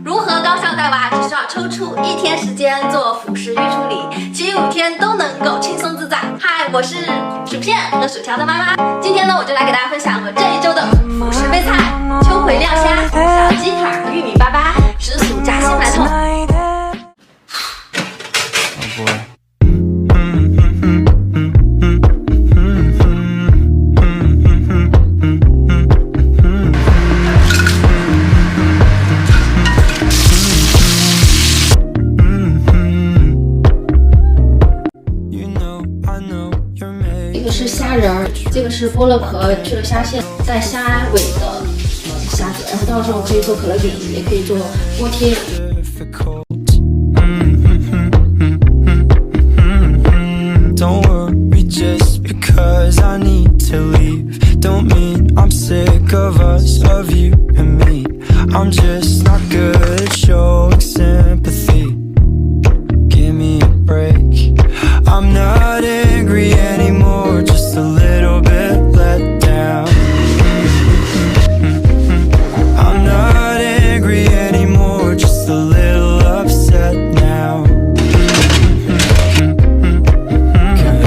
如何高效带娃？只需要抽出1天时间做辅食预处理，其余5天都能够轻松自在。嗨，我是薯片和薯条的妈妈。今天呢，我就来给大家分享我这一周的辅食备菜：秋葵亮虾、小鸡腿和玉米粑粑、时速夹心馒头。这个是虾仁儿，这个是剥了壳去了虾线带虾尾的虾子，然后到时候可以做可乐饼，也可以做锅贴。Don't worry just because I need to leave. Don't mean I'm sick of us, of you and me. I'm just not good at showing sympathy. Give me a break. I'm not angry anymore, just a little bit let down. I'm not angry anymore, just a little upset now.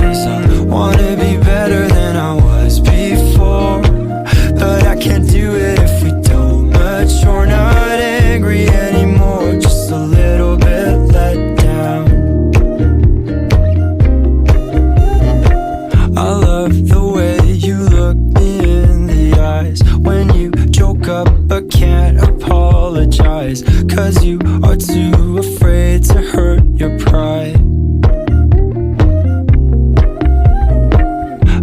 Cause I wanna be better than I was before, but I can't do it if we don't mature. Not angry anymore, just a little bit let down. I love the way you look me in the eyes when you joke up but can't apologize, cause you are too afraid to hurt your pride.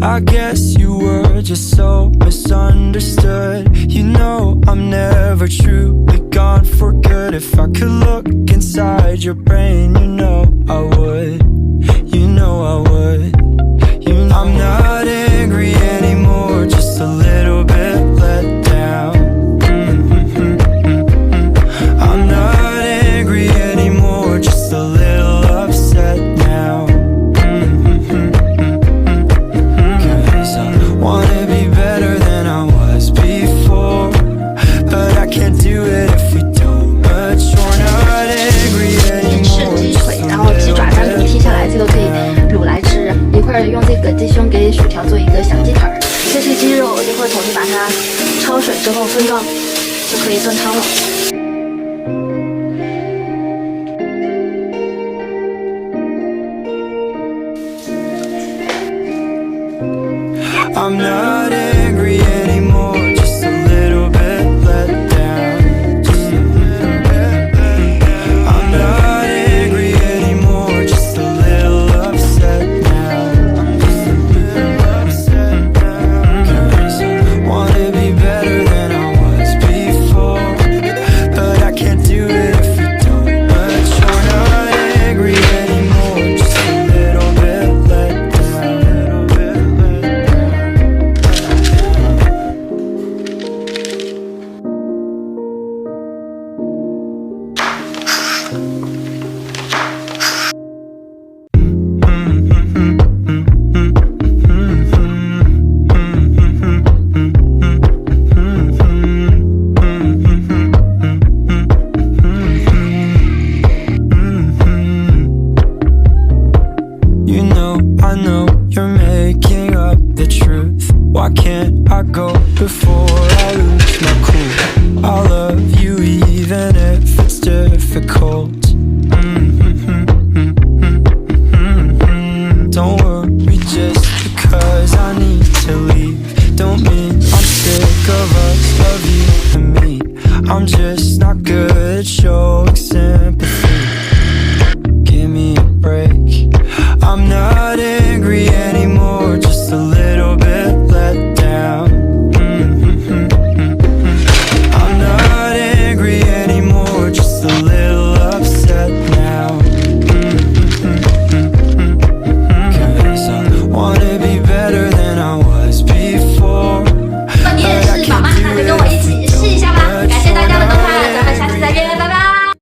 I guess you were just so misunderstood. You know I'm never truly gone for good. If I could look inside your brain, you know I would. You know I would. I'm not angry anymore, just a little bit let down. I'm not angry anymore, just a little upset now. Cause I wanna be better than I was before, but I can't do it if we don't mature. Not angry anymore. 是鸡腿，然后鸡爪上剔下来，这个可以卤来吃。一会儿用这个鸡胸给薯条做一个小鸡腿儿。这是鸡肉，一会儿统一把它焯水之后分装，就可以炖汤了。I'm not angry anymore, just a little bit let down. Just a little bit let down. I'm not angry anymore, just a little upset now. Just a little upset now. Cause I wanna be better than I was before, but I can't do it if we don't mature. Not angry anymore, just a little bit let down. Little bit let down. You know, I know you're making up the truth. Why can't I go before I lose my cool? I love you even if it's difficult. Don't worry just because I need to leave. Don't mean I'm sick of us, of you and me. I'm just